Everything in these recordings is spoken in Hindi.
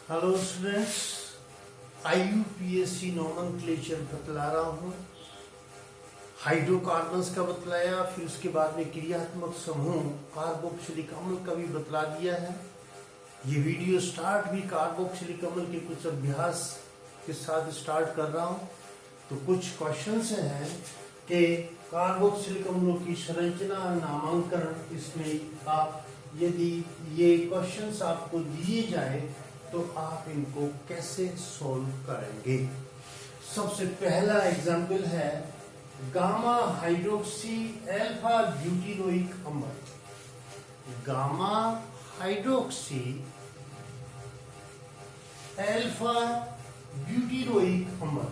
हेलो स्टूडेंट्स, IUPAC नोमेनक्लेचर बतला रहा हूँ। हाइड्रोकार्बन्स का बतलाया, फिर उसके बाद में क्रियात्मक समूह कार्बोक्सिलिक अम्ल का भी बतला दिया है। ये वीडियो स्टार्ट भी कार्बोक्सिलिक अम्ल के कुछ अभ्यास के साथ स्टार्ट कर रहा हूँ। तो कुछ क्वेश्चंस हैं कि कार्बोक्सिलिक अम्लों की संरचना, नामांकन, इसमें आप यदि ये क्वेश्चंस आपको दिए जाए तो आप इनको कैसे सॉल्व करेंगे। सबसे पहला एग्जाम्पल है गामा हाइड्रोक्सी अल्फा ब्यूटेनोइक अम्ल। गामा हाइड्रोक्सी अल्फा ब्यूटेनोइक अम्ल।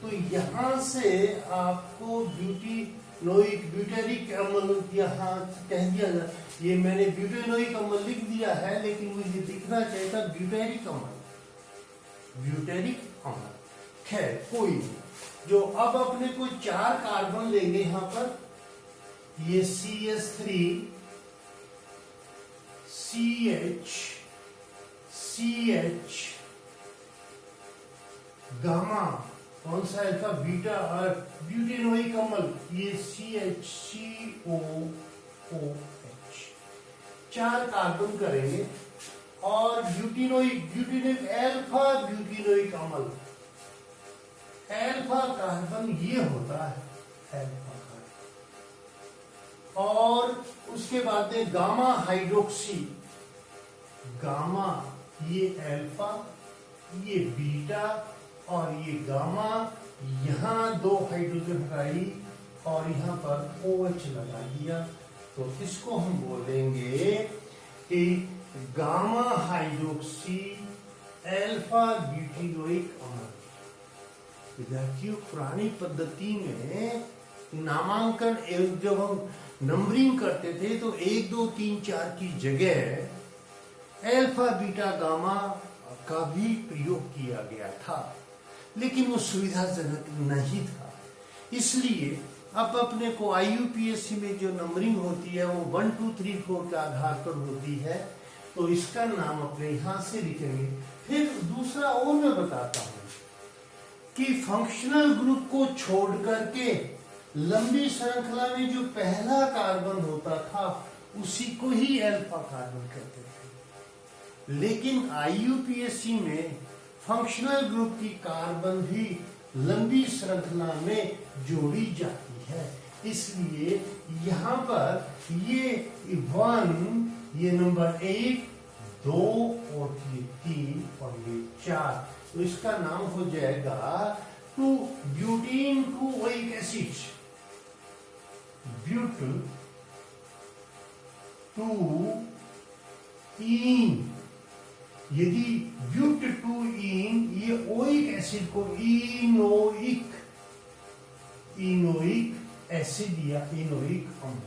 तो यहां से आपको ब्यूटेरिक अम्ल यहाँ कह दिया जाए। ये मैंने ब्यूटेनोइक अम्ल लिख दिया है, लेकिन मुझे दिखना चाहिए था ब्यूटेरिक अम्ल। ब्यूटेरिक अम्ल, खैर कोई नहीं। जो अब अपने को 4 कार्बन लेंगे यहां पर, ये CH3 CH गामा, कौन सा अल्फा, बीटा और ब्यूटेनोइक अम्ल, ये CHCOOH। 4 कार्बन करेंगे और ब्यूटेनोइक अल्फा ब्यूटेनोइक अम्ल, अल्फा कार्बन ये होता है अल्फा कार्बन। और उसके बाद में गामा हाइड्रोक्सी, गामा ये अल्फा, ये बीटा और ये गामा। यहां 2 हाइड्रोजन हटाई और यहां पर OH लगा दिया। तो इसको हम बोलेंगे कि गामा हाइड्रोक्सी अल्फा ब्यूटेनोइक अम्ल। विद्यार्थियों, पुरानी पद्धति में नामांकन जब हम नंबरिंग करते थे तो 1 2 3 4 की जगह अल्फा बीटा गामा का भी प्रयोग किया गया था, लेकिन वो सुविधाजनक नहीं था। इसलिए अब अपने को IUPAC में जो नंबरिंग होती है वो 1 2 3 4 के आधार पर होती है। तो इसका नाम अपने यहां से लिखेंगे। फिर दूसरा और मैं बताता हूं कि फंक्शनल ग्रुप को छोड़ करके लंबी श्रृंखला में जो पहला कार्बन होता था उसी को ही अल्फा कार्बन कहते थे। लेकिन IUPAC में फंक्शनल ग्रुप की कार्बन भी लंबी श्रृंखला में जोड़ी जाती है। इसलिए यहां पर ये 1, ये नंबर 1, 2 और ये 3 और ये 4। तो इसका नाम हो जाएगा 2 ब्यूटीन 2 ओइक एसिड। ब्यूट 2 इन, यदि ब्यूट 2 इन, ये ओइक एसिड को इनोइक एसिड या इनोइक अम्ल,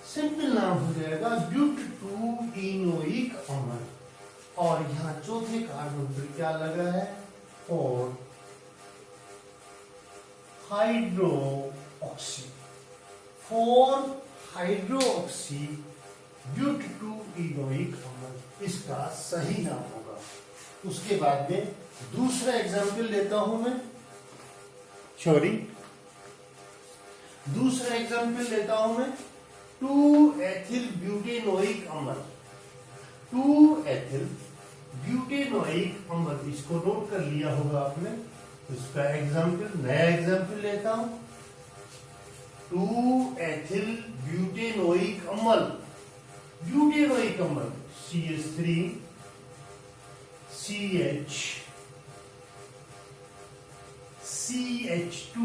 सिंपल नाम हो जाएगा ब्यूट 2 इनोइक अम्ल। और यहां चौथे कार्बन पर क्या लगा है, और हाइड्रोक्सी, 4 हाइड्रोक्सी ब्यूट 2 इनोइक अम्ल इसका सही नाम होगा। उसके बाद में दूसरा एग्जाम्पल लेता हूं मैं, दूसरा एग्जाम्पल लेता हूं मैं 2 एथिल ब्यूटेनोइक अम्ल। 2 एथिल ब्यूटेनोइक अम्ल, इसको नोट कर लिया होगा आपने। इसका एग्जाम्पल, नया एग्जाम्पल लेता हूं 2 एथिल ब्यूटेनोइक अम्ल। ब्यूटेनोइक अम्ल CH3 CH CH2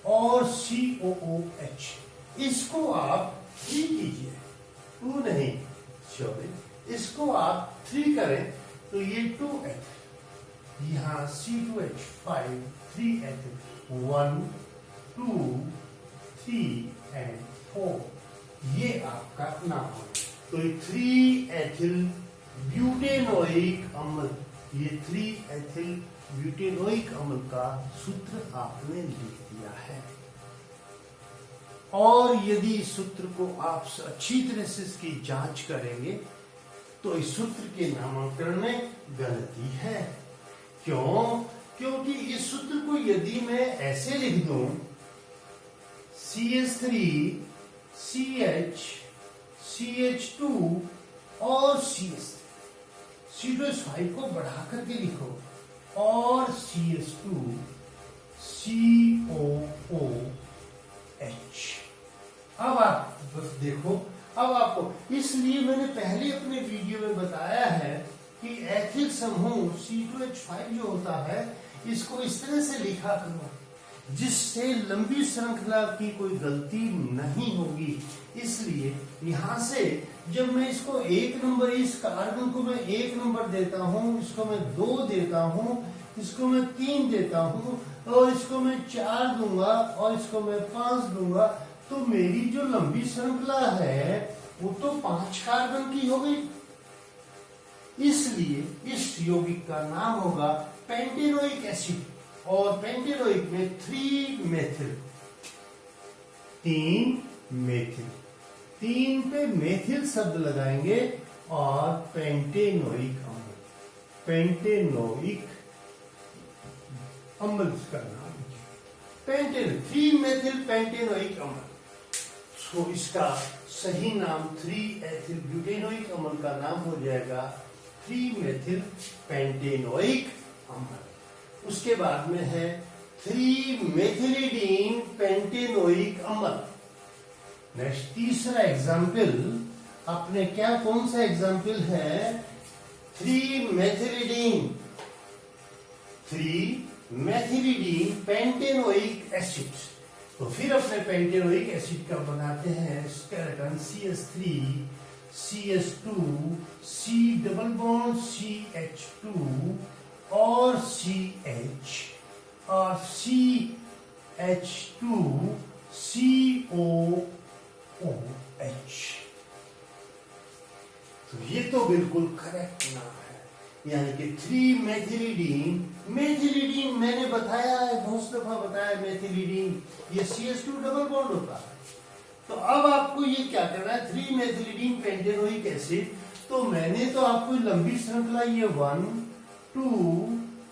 और COOH। इसको आप 3 कीजिए, 2 नहीं, सॉरी, इसको आप 3 करें तो ये 2 एथिल, यहां C2H5, 3 एथिल, 1 2 3 एंड 4, ये आपका नाम है। तो ये 3 एथिल ब्यूटेनोइक अम्ल, ये 3 एथिल ब्यूटेनोइक अम्ल का सूत्र आपने लिख दिया है। और यदि इस सूत्र को आप अच्छी तरह से इसकी जांच करेंगे तो इस सूत्र के नामकरण में गलती है। क्यों? क्योंकि इस सूत्र को यदि मैं ऐसे लिख दूं CH3 CH CH2 और C2H5 को बढ़ा करके लिखो और CH2 COOH। अब आप बस देखो, अब आपको, इसलिए मैंने पहले अपने वीडियो में बताया है कि एथिल समूह C2H5 जो होता है इसको इस तरह से लिखा करो जिससे लंबी श्रृंखला की कोई गलती नहीं होगी। इसलिए यहां से जब मैं इसको 1 नंबर, इस कार्बन को मैं 1 नंबर देता हूं, इसको मैं 2 देता हूं, इसको मैं 3 देता हूं और इसको मैं 4 दूंगा और इसको मैं 5 दूंगा, तो मेरी जो लंबी श्रृंखला है वो तो 5 कार्बन की हो गई। इसलिए इस यौगिक का नाम होगा पेंटेनोइक एसिड और पेंटेनोइक में 3 मेथिल, 3 मेथिल, 3 पे मेथिल शब्द लगाएंगे और पेंटेनोइक अम्ल, पेंटेनोइक अम्ल इसका नाम पेंटेन, 3 मेथिल पेंटेनोइक अम्ल। सो इसका सही नाम 3 एथिल ब्यूटेनोइक अम्ल का नाम हो जाएगा 3 मेथिल पेंटेनोइक अम्ल। उसके बाद में है 3 मेथिलिडीन पेंटेनोइक अम्ल। नेक्स्ट तीसरा एग्जाम्पल, आपने क्या, कौन सा एग्जाम्पल है? 3 मेथिलिडीन पेंटेनोइक एसिड। तो फिर अपने पेंटेनोइक एसिड का बनाते हैं skeleton CH3 CH2 C double bond CH2 और CH और CH2 COOH। तो ये तो बिल्कुल करेक्ट नाम है, यानी कि 3 मेथिलिडीन। मेथिलिडीन मैंने बताया है, बहुत दफा बताया, मेथिलिडीन ये CH2 डबल बॉन्ड होता है। तो अब आपको ये क्या करना है, 3 मेथिलिडीन पेंटेनोइक एसिड। तो मैंने तो आपको लंबी श्रृंखला ये 1 2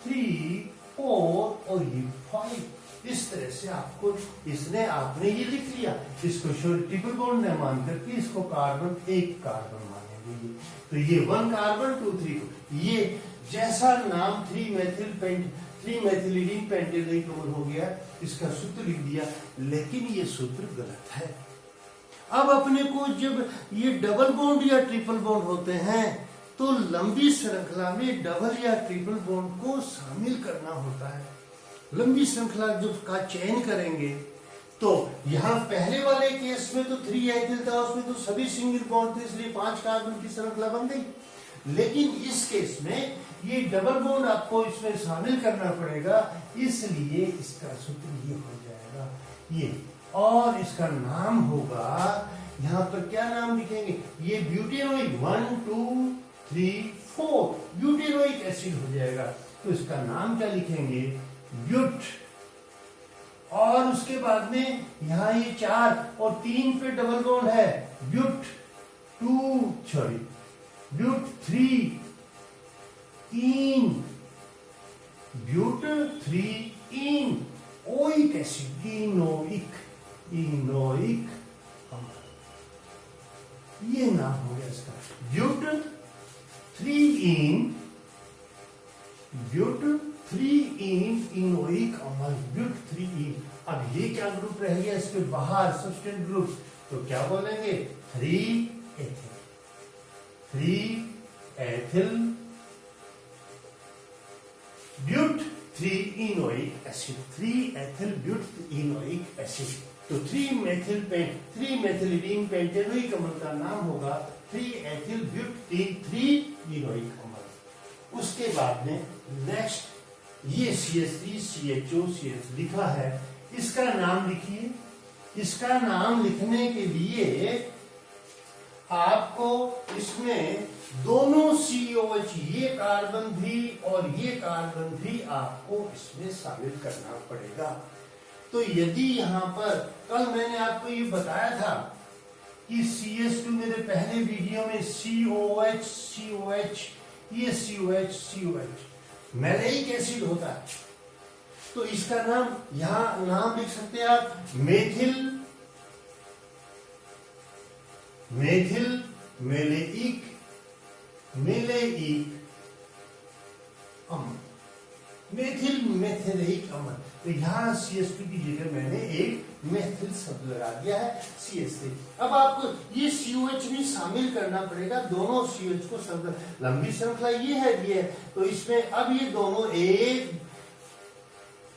3 4 और ये 5 इस तरह से आपको, इसने आपने ये लिख लिया, इसको ट्रिपल बॉन्ड न मान करके इसको कार्बन, एक कार्बन मानेंगे। तो ये 1 कार्बन 2 3, ये जैसा नाम 3 मेथिलिडीन पेंटेनोइक अम्ल हो गया, इसका सूत्र लिख दिया, लेकिन ये सूत्र गलत है। अब अपने को जब ये डबल बॉन्ड या ट्रिपल बॉन्ड होते हैं तो लंबी श्रृंखला में डबल या ट्रिपल बॉन्ड को शामिल करना होता है। लंबी श्रृंखला जो का चयन करेंगे, तो यहां पहले वाले केस में तो 3 एथिल था, उसमें तो सभी सिंगल बॉन्ड थे, इसलिए 5 कार्बन की श्रृंखला बन गई। लेकिन इस केस में ये डबल बॉन्ड आपको इसमें शामिल करना पड़ेगा, इसलिए इसका सूत्र ये हो जाएगा ये, और इसका नाम होगा, यहां पर क्या नाम लिखेंगे, ये ब्यूटेनोइक 1 2 3 4 ब्यूटेनोइक एसिड हो जाएगा। तो इसका नाम क्या लिखेंगे, ब्यूट। और उसके बाद में यहां ये 4 और 3 पे डबल बॉन्ड है, ब्यूट 3 इन, ब्यूट 3 इन ओइक एसिड, इनोइक अम्ल, ये नाम हो गया इसका, ब्यूट 3 इन इनोइक अम्ल, ब्यूट 3 इन। अब ये क्या ग्रुप रह गया इसके बाहर, सब्स्टेंट ग्रुप, तो क्या बोलेंगे, 3 ethyl but 3 enoic acid, 3 ethyl but enoic acid. तो 3 मेथिलिडीन पेंटेनोइक अम्ल का नाम होगा 3 एथिल ब्यूट 3 इनोइक अम्ल। उसके बाद में नेक्स्ट ये CH3 CHO CH लिखा है, इसका नाम लिखिए। इसका नाम लिखने के लिए आपको इसमें दोनों COH, ये कार्बन भी और ये कार्बन भी आपको इसमें शामिल करना पड़ेगा। तो यदि यहां पर, कल मैंने आपको ये बताया था कि CH2 मेरे पहले वीडियो में COH COH, ये COH, COH मैलेइक एसिड होता है। तो इसका नाम यहां नाम लिख सकते हैं आप, मेथिल मैलेइक अम्ल, मेथिल मैथेलेइक अम्ल। तो यहां CH2 की जगह मैंने एक मेथिल शब्द लगा दिया है, CH3। अब आपको ये COH भी शामिल करना पड़ेगा, दोनों COH को लंबी श्रृंखला ये है। तो इसमें अब ये दोनों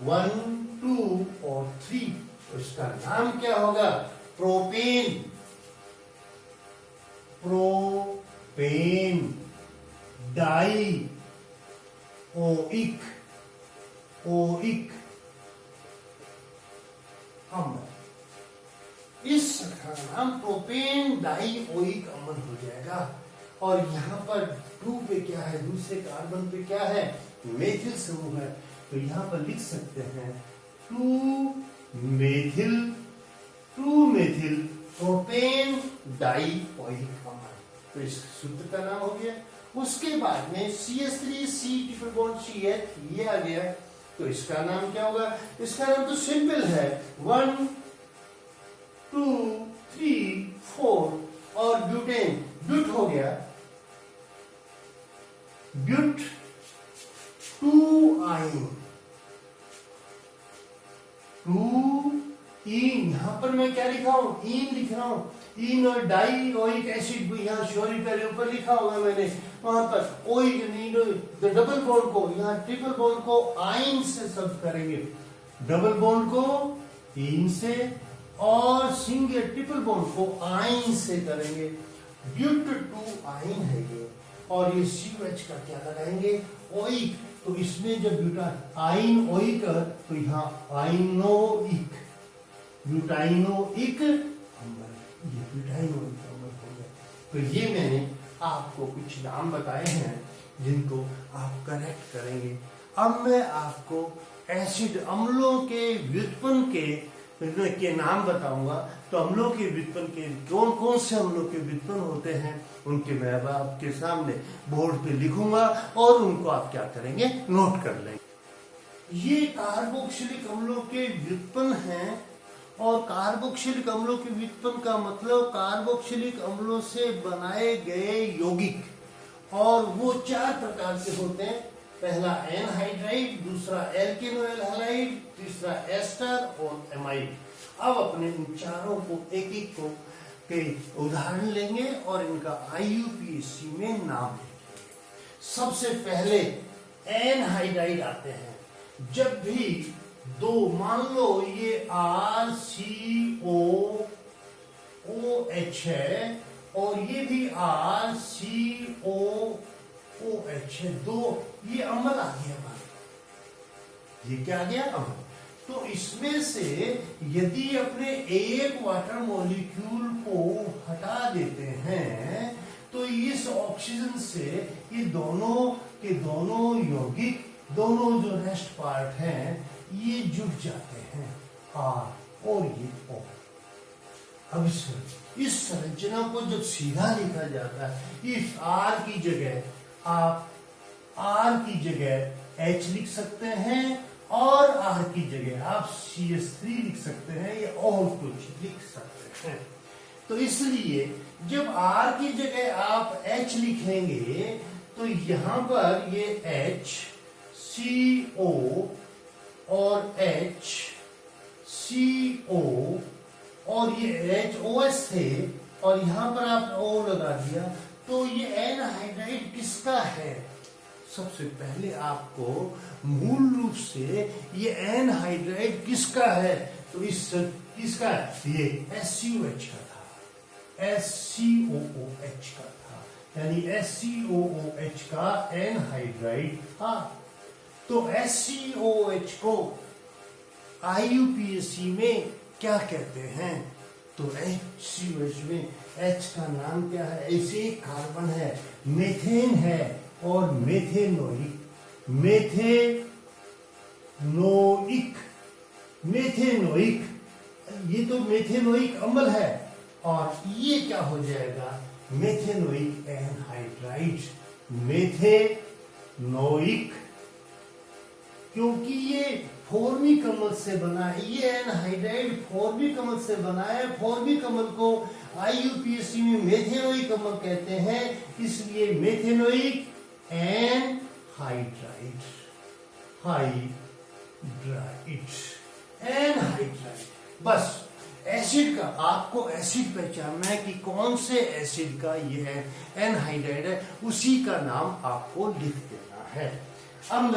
1, 2 और 3, तो इसका नाम क्या होगा? प्रोपेन डाई ओइक अम्ल। इस का नाम प्रोपेन डाई ओइक अम्ल हो जाएगा। और यहाँ पर 2 पे क्या है, दूसरे कार्बन पे क्या है? मेथिल समूह है। तो यहाँ पर लिख सकते हैं 2 मेथिल प्रोपेन डाई ओइक अम्ल। तो इस सूत्र का नाम हो गया। उसके बाद में CH3 ट्रिपल बॉन्ड CH ये आ गया। तो इसका नाम क्या होगा? इसका नाम तो सिंपल है, 1, 2, 3, 4 और ब्यूटेन, ब्यूट हो गया, ब्यूट 2 आइन, 2 इन। यहां पर मैं क्या लिखा हूं? इन लिख रहा हूं। इन और डाई ओइक एसिड भी यहाँ श्योरी पहले ऊपर लिखा होगा मैंने, वहां पर ओइक डबल बॉन्ड को, यहाँ ट्रिपल बॉन्ड को आइन से शब्द करेंगे, डबल बॉन्ड को इन से और सिंगल ट्रिपल बॉन्ड को आइन से करेंगे। ब्यूट 2 आइन है ये। और ये COH का क्या लगाएंगे? ओइक। तो इसमें जब ब्यूटा आइन ओइक, तो यहाँ आइनोइक, ब्यूटाइनोइक अम्ल, ये ब्यूटाइनोइक अम्ल हो गया। तो ये मैंने आपको कुछ नाम बताए हैं जिनको आप करेक्ट करेंगे। अब मैं आपको एसिड अम्लों के व्युत्पन्न के नाम बताऊंगा। तो अम्लों के व्युत्पन्न के कौन कौन से अम्लों के व्युत्पन्न होते हैं, उनके मैं आपके सामने बोर्ड पे लिखूंगा और उनको आप क्या करेंगे? नोट कर लेंगे। ये कार्बोक्सिलिक अम्लों के व्युत्पन्न हैं। और कार्बोक्सिलिक अम्लों के व्युत्पन्न का मतलब कार्बोक्सिलिक अम्लों से बनाए गए यौगिक, और वो 4 प्रकार के होते हैं। पहला एनहाइड्राइड, दूसरा एल्केनोइल हैलाइड, तीसरा एस्टर और एमाइड। अब अपने इन चारों को एक एक को के उदाहरण लेंगे और इनका IUPAC में नाम लिखेंगे। सबसे पहले एनहाइड्राइड आते हैं। जब भी दो, मान लो ये RCOOH है और ये भी RCOOH है, दो ये अम्ल आ गया हमारे। ये क्या आ गया? अम्ल। तो इसमें से यदि अपने एक वाटर मॉलिक्यूल को हटा देते हैं तो इस ऑक्सीजन से ये दोनों के दोनों यौगिक, दोनों जो रेस्ट पार्ट हैं, ये जुड़ जाते हैं, R और ये O। अब इस संरचना को जब सीधा लिखा जाता है, इस R की जगह आप R की जगह H लिख सकते हैं और R की जगह आप CH3 लिख सकते हैं या और कुछ लिख सकते हैं। तो इसलिए जब R की जगह आप H लिखेंगे तो यहां पर ये H, CO और H, CO और ये HOS थे और यहां पर आप O लगा दिया, तो ये एनहाइड्राइड किसका है? सबसे पहले आपको मूल रूप से ये एनहाइड्राइड किसका है? तो इस किसका है? ये SCOH का था, SCOOH का था, यानी SCOOH का एनहाइड्राइड था। तो SCOH को IUPAC में क्या कहते हैं? तो HCOH में H का नाम क्या है? ऐसे एक कार्बन है, मेथेन है और मेथेनोइक, ये तो मेथेनोइक अम्ल है। और ये क्या हो जाएगा? Methanoic anhydride. मेथेनोइक क्योंकि ये फॉर्मिक अम्ल से बना है, ये एनहाइड्राइड फॉर्मिक अम्ल से बना है। फॉर्मिक अम्ल को IUPAC में मेथेनोइक अम्ल कहते हैं, इसलिए मेथेनोइक एनहाइड्राइड। एनहाइड्राइड बस एसिड का, आपको एसिड पहचानना है कि कौन से एसिड का ये एनहाइड्राइड है, उसी का नाम आपको लिख देना है। अब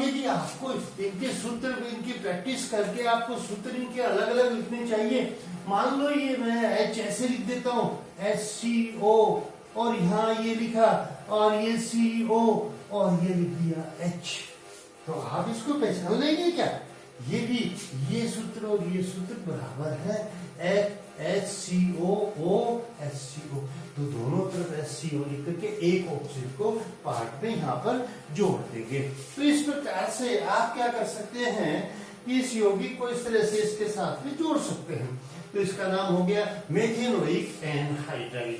यदि आपको इनके सूत्र, इनकी प्रैक्टिस करके आपको सूत्र इनके अलग अलग लिखने चाहिए। मान लो ये मैं H ऐसे लिख देता हूं, HCO, और यहाँ ये लिखा, और ये CO, और ये लिख दिया H, तो आप इसको पहचान लेंगे क्या? ये भी, ये सूत्र और ये सूत्र बराबर है, HCO, तो दोनों तरफ HCO लिख करके एक ऑक्सीजन को पार्ट में यहाँ पर जोड़ देंगे। तो इस प्रकार से आप क्या कर सकते हैं कि इस यौगिक को इस तरह से इसके साथ में जोड़ सकते हैं। तो इसका नाम हो गया मेथेनोइक एनहाइड्राइड।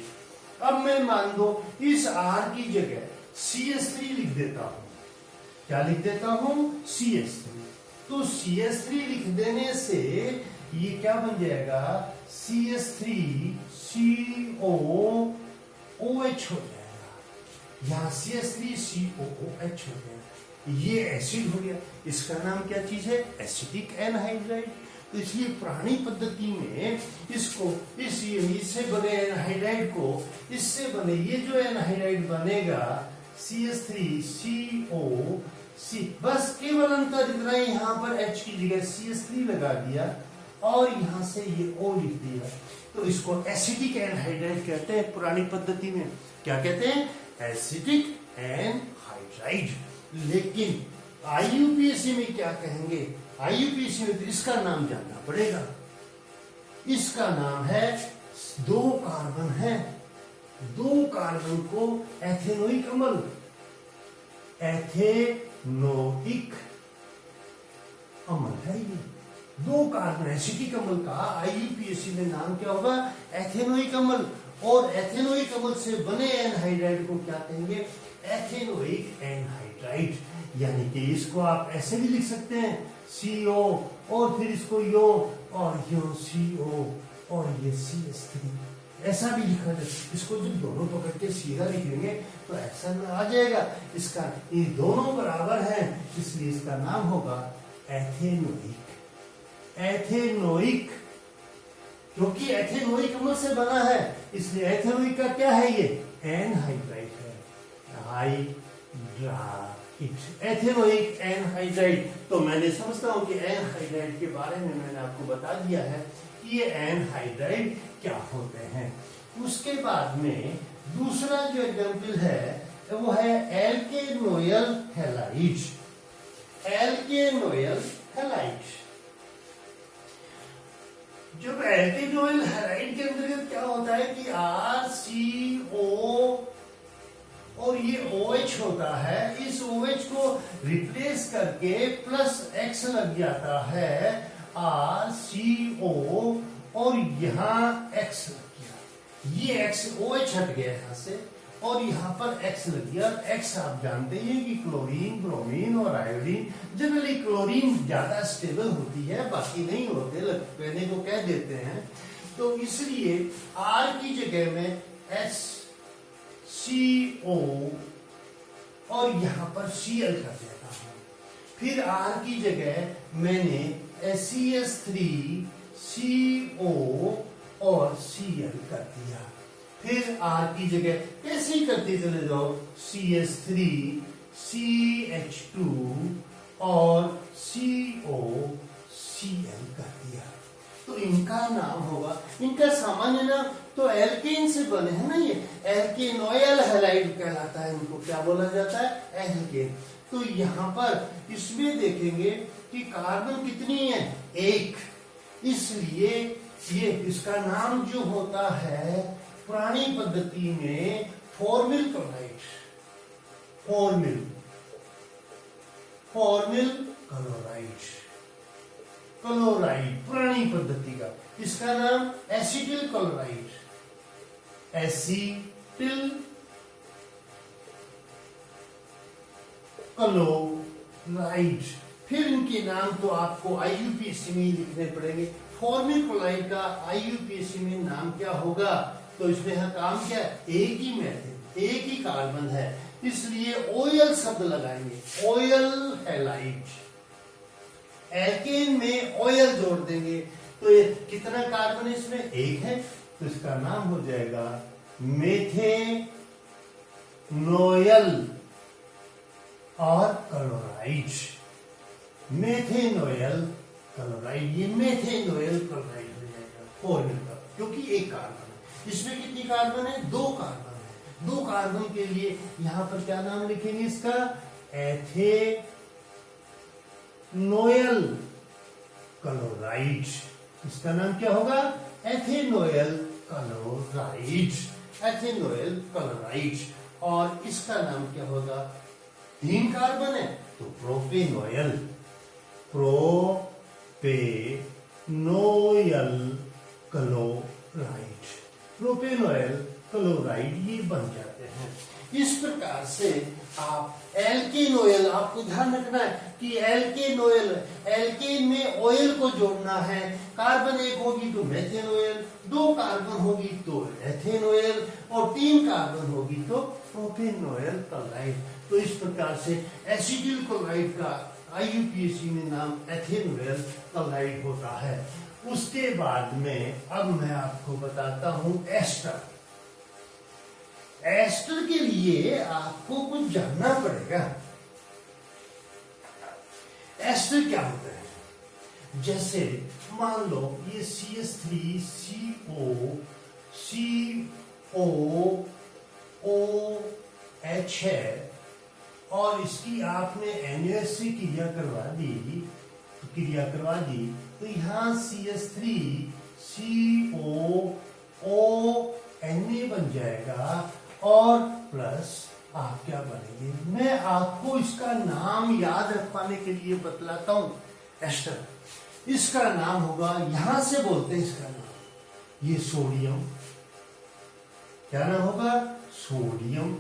अब मैं मान दो इस R की जगह CH3 लिख देता हूं। क्या लिख देता हूं? CH3। तो CH3 लिख देने से ये क्या बन जाएगा? CH3COOH हो जाएगा। यहाँ CH3COOH हो जाएगा, ये एसिड हो गया। इसका नाम क्या चीज है? Acidic anhydride. तो इसलिए पुरानी पद्धति में इसको इससे बने एनहाइड्राइड को इससे बने, ये जो एनहाइड्राइड बनेगा CH3COC, बस केवल अंतर इतना ही, यहाँ पर H की जगह CH3 लगा दिया और यहां से ये O लिख दिया। तो इसको एसिडिक एनहाइड्राइड कहते हैं। पुरानी पद्धति में क्या कहते हैं? Acidic anhydride. लेकिन IUPAC में क्या कहेंगे? IUPAC में तो इसका नाम जानना पड़ेगा। इसका नाम है, 2 कार्बन है, 2 कार्बन को एथेनोइक अम्ल, एथेनोइक अम्ल है ये। 2 कार्बन एसिटिक अम्ल का IUPAC में नाम क्या होगा? एथेनोइक अम्ल। और एथेनोइक अम्ल से बने एनहाइड्राइड को क्या कहेंगे? Ethanoic anhydride. यानी कि इसको आप ऐसे भी लिख सकते हैं, CO, और फिर इसको यो, और यो CO, और ये CH3, ऐसा भी लिखा जाए। इसको जब दोनों पकड़ के सीधा लिखेंगे तो ऐसा में आ जाएगा। इसका, ये दोनों बराबर हैं, इसलिए इसका नाम होगा एथेनोइक। एथेनोइक क्योंकि एथेनोइक अम्ल से बना है, इसलिए एथेनोइक का क्या है? ये एनहाइड्राइड है, हाइड्राइड, एथेनोइक एनहाइड्राइड। तो मैंने समझता हूं कि एनहाइड्राइड के बारे में मैंने आपको बता दिया है कि ये एनहाइड्राइड क्या होते हैं। उसके बाद में दूसरा जो एग्जाम्पल है वो है एल्केनोइल हैलाइड। एल्केनोइल हैलाइड, जब एल्केनोइल हैलाइड के अंतर्गत क्या होता है कि RCO और ये OH होता है, इस OH को रिप्लेस करके +X लग जाता है, RCO, और यहाँ X लग गया, ये X, OH हट गया यहाँ से, और यहाँ पर X लग गया। X आप जानते हैं कि क्लोरीन, ब्रोमीन और आयोडीन, जनरली क्लोरीन ज्यादा स्टेबल होती है, बाकी नहीं होते, कहने को कह देते हैं। तो इसलिए R की जगह में HCO और यहाँ पर Cl कर देता हूं। फिर R की जगह मैंने CH3CO और Cl कर दिया। फिर R की जगह ऐसे ही करते चले जाओ, CH3, CH2 और COCl कर दिया। तो इनका नाम होगा, इनका सामान्य नाम तो एल्केन से बने हैं ना, ये एल्केनोइल हैलाइड कहलाता है। इनको क्या बोला जाता है? एल्केन। तो यहाँ पर इसमें देखेंगे कि कार्बन कितनी है? 1, इसलिए ये इसका नाम जो होता है पुरानी पद्धति में formal chloride, formal chloride, chloride पुरानी पद्धति का। इसका नाम acetyl chloride, acetyl acetyl chloride. फिर इनके नाम तो आपको आईयूपीएसी में ही लिखने पड़ेंगे। फॉर्मिकोलाइड का आईयूपीएसी में नाम क्या होगा? तो इसमें है काम क्या है? एक ही मेथड, एक ही कार्बन है, इसलिए ओयल शब्द लगाएंगे, ओयल हैलाइड। एल्केन में ओयल जोड़ देंगे तो ये कितना कार्बन है इसमें? एक है, तो इसका नाम हो जाएगा मेथेनोयल और क्लोराइड। मेथेनोयल क्लोराइड, ये मेथेनोयल क्लोराइड हो जाएगा फॉर्मूला, क्योंकि एक कार्बन है। इसमें कितनी कार्बन है? दो कार्बन है। दो कार्बन के लिए यहां पर क्या नाम लिखेंगे इसका? एथेनोयल क्लोराइड। इसका नाम क्या होगा? एथेनोयल क्लोराइड, एथेनोयल क्लोराइड। और इसका नाम क्या होगा? तीन कार्बन है तो प्रोपेनोयल, प्रोपेनोयल क्लोराइड, प्रोपेनोयल क्लोराइड ये बन जाते हैं। इस प्रकार से आप एल्केन ऑयल, आपको ध्यान रखना है कि एल्केन ऑयल, एल्केन में ऑयल को जोड़ना है। कार्बन एक होगी तो मेथेन ऑयल, दो कार्बन होगी तो एथेन ऑयल, और तीन कार्बन होगी तो प्रोपेनोयल क्लोराइड। तो इस प्रकार से एसिटिल क्लोराइड का आईयूपीएसी में नाम एथेनोयल क्लोराइड होता है। उसके बाद में अब मैं आपको बताता हूं एस्टर। एस्टर के लिए आपको कुछ जानना पड़ेगा। एस्टर क्या होता है? जैसे मान लो ये CH3COOH है और इसकी आपने NaOH से क्रिया करवा दी तो यहां CH3COONA बन जाएगा और प्लस आप क्या बनेंगे? मैं आपको इसका नाम याद रखवाने के लिए बतलाता हूं। एस्टर, इसका नाम होगा, यहां से बोलते हैं इसका नाम, ये सोडियम। क्या नाम होगा? सोडियम।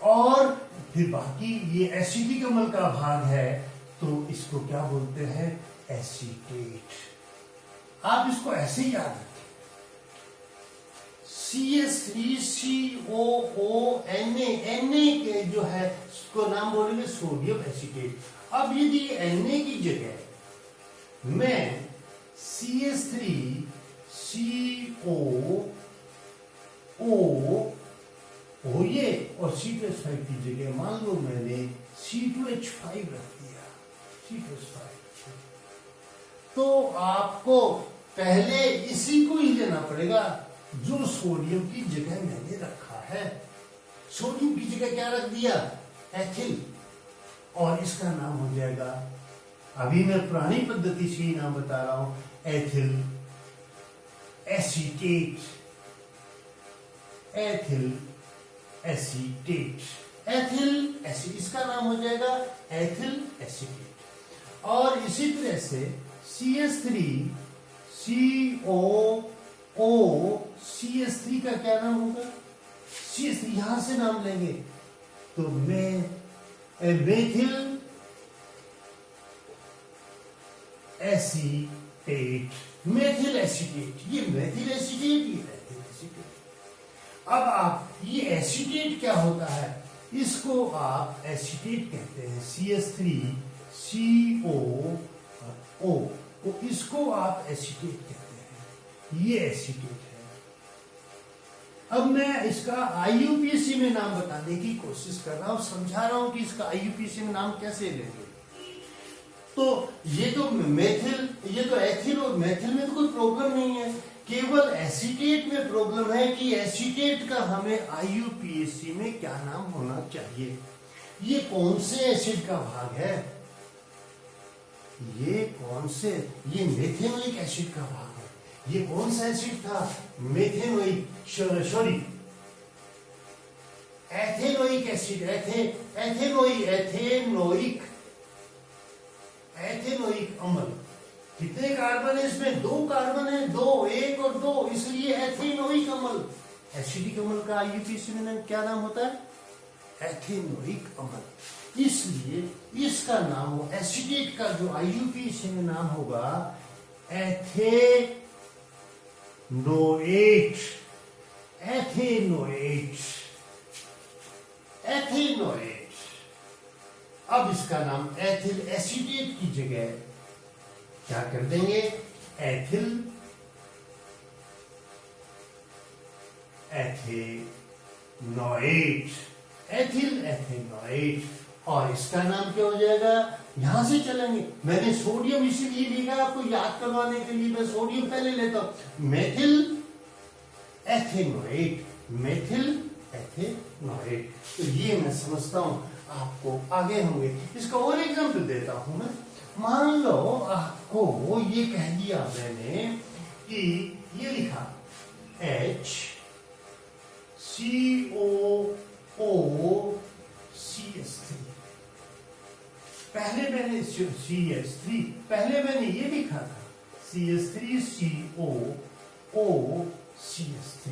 और फिर बाकी ये एसिटिक अम्ल का भाग है तो इसको क्या बोलते हैं? एसीटेट। आप इसको ऐसे ही याद रखें, CH3COONA, Na के जो है उसको नाम बोलेंगे सोडियम एसीटेट। अब यदि Na की जगह मैं CH3CO ये और C+5 की जगह मान लो मैंने C2H5 रख दिया, C+5, तो आपको पहले इसी को ही लेना पड़ेगा जो सोडियम की जगह मैंने रखा है। सोडियम की जगह क्या रख दिया? एथिल, और इसका नाम हो जाएगा, अभी मैं पुरानी पद्धति से ही नाम बता रहा हूं, ethyl acetate, ethyl acetate, ethyl acid, इसका नाम हो जाएगा एथिल एसीटेट। और इसी तरह से CH3COOCH3 का क्या नाम होगा? CH3 यहां से नाम लेंगे तो मेथिल एसीटेट, मेथिल एसीटेट, ये मेथिल एसीटेट, ये मेथिल एसीटेट। अब आप ये एसीटेट क्या होता है? इसको आप एसीटेट कहते हैं, CH3COO, तो इसको आप एसीटेट कहते हैं, ये एसीटेट है। अब मैं इसका आईयूपीएसी में नाम बताने की कोशिश कर रहा हूं, समझा रहा हूं कि इसका आईयूपीएसी में नाम कैसे लेंगे। तो ये तो मेथिल, ये तो एथिल और मेथिल में तो कोई प्रॉब्लम नहीं है, केवल एसीटेट में प्रॉब्लम है कि एसीटेट का हमें आईयूपीएसी में क्या नाम होना चाहिए। ये कौन से एसिड का भाग है? ये कौन से? ये मेथेनोइक एसिड का भाग है। ये कौन सा एसिड था? Methanoic, sorry ethanoic acid, ethanoic अम्ल। कितने कार्बन है इसमें? दो कार्बन है, दो, एक और दो, इसलिए एथेनोइक अम्ल। एसिडिक अम्ल का आईयूपीएसी में क्या नाम होता है? एथेनोइक अम्ल। इसलिए इसका नाम हो, एसिडेट का जो आईयूपीएसी में नाम होगा एथेनोएट। Ethanoate, ethanoate. अब इसका नाम एथिल एसिडेट की जगह क्या कर देंगे? Ethyl ethanoate, ethyl ethanoate. और इसका नाम क्या हो जाएगा? यहां से चलेंगे। मैंने सोडियम इसीलिए लिखा आपको याद करवाने के लिए, मैं सोडियम पहले लेता हूं। Methyl ethanoate, methyl ethanoate. तो ये मैं समझता हूं आपको आगे होंगे। इसका और एग्जाम्पल देता हूं मैं। मान लो आपको ये कह दिया मैंने कि ये लिखा HCOO-CH3। पहले मैंने CH3, पहले मैंने ये लिखा था CH3COO-CH3,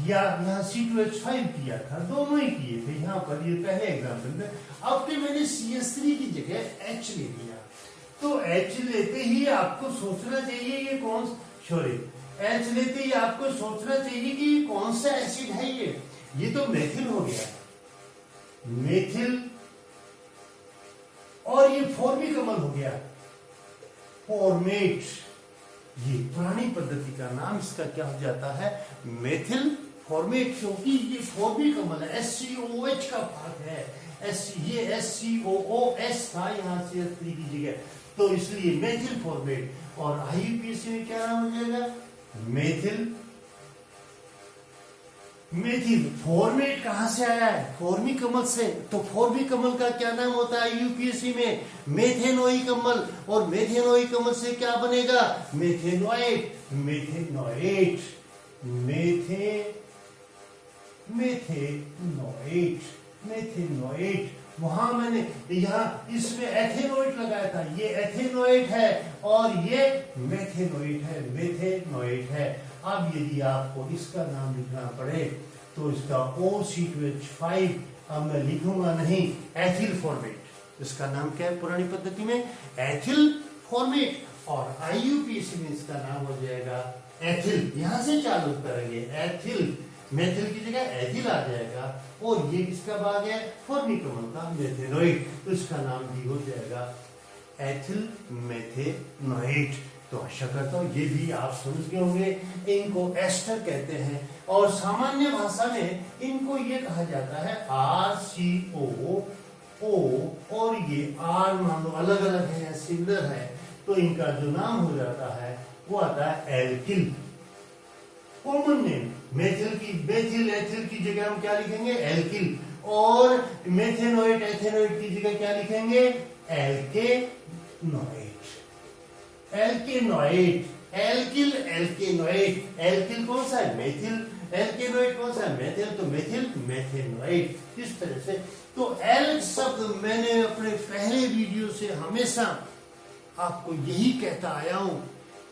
या यहाँ C2H5 किया था, दोनों ही किए थे यहाँ पर, ये पहले एग्जाम्पल में। अब तो मैंने CH3 की जगह H ले लिया। तो H लेते ही आपको सोचना चाहिए ये कौन, सॉरी, H लेते ही आपको सोचना चाहिए कि कौन सा एसिड है ये तो मेथिल हो गया, मेथिल। और ये फॉर्मिक अम्ल हो गया, फॉर्मेट। ये पुरानी पद्धति का नाम इसका क्या हो जाता है? मेथिल फॉर्मेट, क्योंकि ये फॉर्मिक अम्ल है, SCOH का भाग है। ये SCOOS था यहाँ CH3 की जगह, तो इसलिए मेथिल फॉर्मेट। और आईयूपीएसी में क्या नाम हो जाएगा? मेथिल। मेथिल फॉर्मेट कहां से आया है? फॉर्मिक अम्ल से। तो फॉर्मिक अम्ल का क्या नाम होता है यूपीएससी में? मेथेनोइक अम्ल। और मेथेनोइक अम्ल से क्या बनेगा? मेथेनोएट। मेथेनोएट, मेथेनोएट, मेथेनोएट। वहां मैंने यहाँ इसमें एथेनोएट लगाया था, ये एथेनोएट है और ये मेथेनोएट है, मेथेनोएट है। अब यदि आपको इसका नाम लिखना पड़े तो इसका OC2H5 अब मैं लिखूंगा नहीं, एथिल फॉर्मेट। इसका नाम क्या है पुरानी पद्धति में? Ethyl format. और आईयूपीएसी में इसका नाम हो जाएगा एथिल। यहां से चालू करेंगे, एथिल, मेथिल की जगह एथिल आ जाएगा। और ये किसका भाग है? फॉर्मिक अम्ल का, मेथेनोइट। तो इसका नाम भी हो जाएगा एथिल मेथेनोइट। तो आशा करता हूं ये भी आप समझ गए होंगे। इनको एस्टर कहते हैं और सामान्य भाषा में इनको ये कहा जाता है RCOO। और ये R मान लो अलग अलग है, सिमिलर है, तो इनका जो नाम हो जाता है वो आता है एल्किल। कॉमन नेम मेथिल की, मेथिल एथिल की जगह हम क्या लिखेंगे? एल्किल। और मेथेनोइट एथेनोइट की जगह क्या लिखेंगे? एल्केनोइट। एल्केनोइट, एल्किल, एल्केनोइट। एल्किल कौन सा है? मेथिल। एल्केनोइट कौन सा है? मेथिल। तो मेथिल मेथेनोइट। इस तरह से। तो एल शब्द मैंने अपने पहले वीडियो से हमेशा आपको यही कहता आया हूं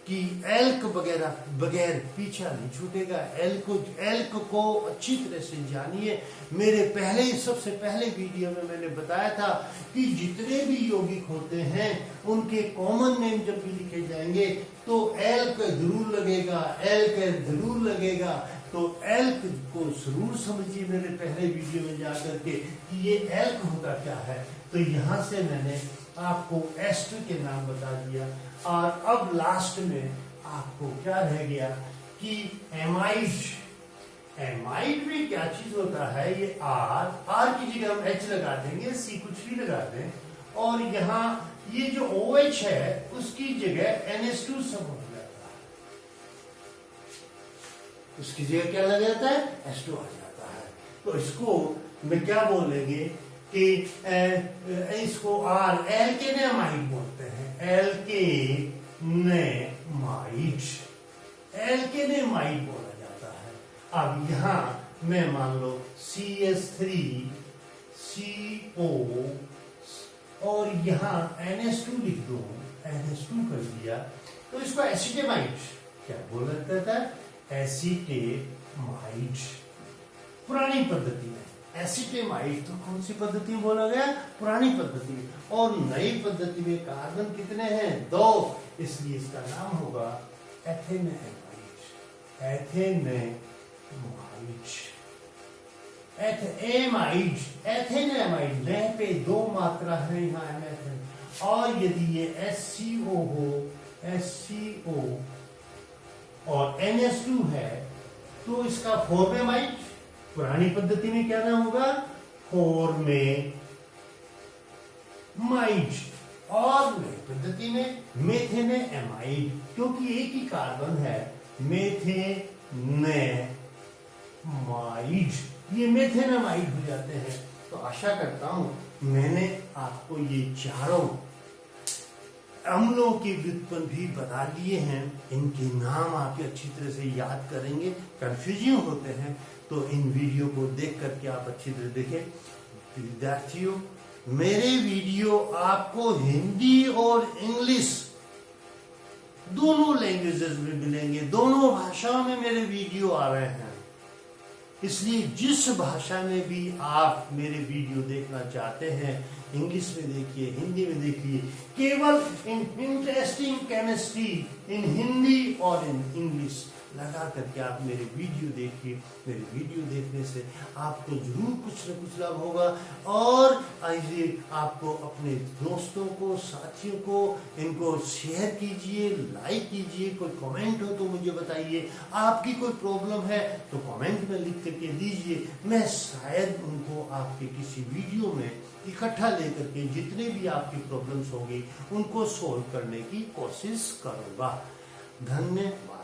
कि एल्क वगैरह बगैर पीछा नहीं छूटेगा। एल्क को अच्छी तरह से जानिए। मेरे पहले, सबसे पहले वीडियो में मैंने बताया था कि जितने भी यौगिक होते हैं उनके कॉमन नेम जब भी लिखे जाएंगे तो एल्क जरूर लगेगा, एल्क जरूर लगेगा। तो एल्क को जरूर समझिए मेरे पहले वीडियो में जाकर के कि ये एल्क होता क्या है। तो यहां से मैंने आपको एस्टर के नाम बता दिया। और अब लास्ट में आपको क्या रह गया कि एमाइड। एमाइड में क्या चीज होता है? ये आर की जगह हम H लगा देंगे, C कुछ भी लगा दें, और यहाँ ये जो OH है उसकी जगह NH2 सब हो जाता है। उसकी जगह क्या लग जाता है? H2 आ जाता है। तो इसको मैं क्या बोलेंगे कि इसको R एल्केनेमाइड बोलते हैं। एल्केनेमाइड, एल्केनेमाइड बोला जाता है। अब यहां मैं मान लो CH3CO और यहां NH2 लिख दो, NH2 कर दिया, तो इसको एसिटेमाइड क्या बोला जाता है? एसिटेमाइड। पुरानी पद्धति में। एसिटेमाइड तो कौन सी पद्धति में बोला गया? पुरानी पद्धति में। और नई पद्धति में कार्बन कितने हैं? 2, इसलिए इसका नाम होगा एथेनेमाइड। एथेनेमाइड, एथेनेमाइड, न पे 2 मात्रा है यहाँ एथेन। और यदि ये HCO हो, HCO और NH2 है तो इसका फॉर्मेमाइड, पुरानी पद्धति में क्या नाम होगा? फॉर्मेमाइड। और नई पद्धति में मेथेनेमाइड, क्योंकि एक ही कार्बन है, मेथेनेमाइड, ये मेथेनेमाइड हो जाते हैं। तो आशा करता हूं मैंने आपको ये चारों अम्लों के व्युत्पन्न भी बता दिए हैं। इनके नाम आप अच्छी तरह से याद करेंगे। कंफ्यूजन होते हैं तो इन वीडियो को देख करके आप अच्छी तरह देखें। विद्यार्थियों, मेरे वीडियो आपको हिंदी और इंग्लिश दोनों लैंग्वेजेस में मिलेंगे। दोनों भाषाओं में मेरे वीडियो आ रहे हैं, इसलिए जिस भाषा में भी आप मेरे वीडियो देखना चाहते हैं, इंग्लिश में देखिए, हिंदी में देखिए। केवल in interesting chemistry in Hindi और इन इंग्लिश लगा करके आप मेरे वीडियो देखिए। मेरे वीडियो देखने से आपको जरूर कुछ न कुछ लाभ होगा। और आइए आपको अपने दोस्तों को, साथियों को इनको शेयर कीजिए, लाइक कीजिए। कोई कमेंट हो तो मुझे बताइए। आपकी कोई प्रॉब्लम है तो कमेंट में लिख करके दीजिए। मैं शायद उनको आपके किसी वीडियो में इकट्ठा लेकर के जितने भी आपकी प्रॉब्लम्स होंगी उनको सोल्व करने की कोशिश करूंगा। धन्यवाद।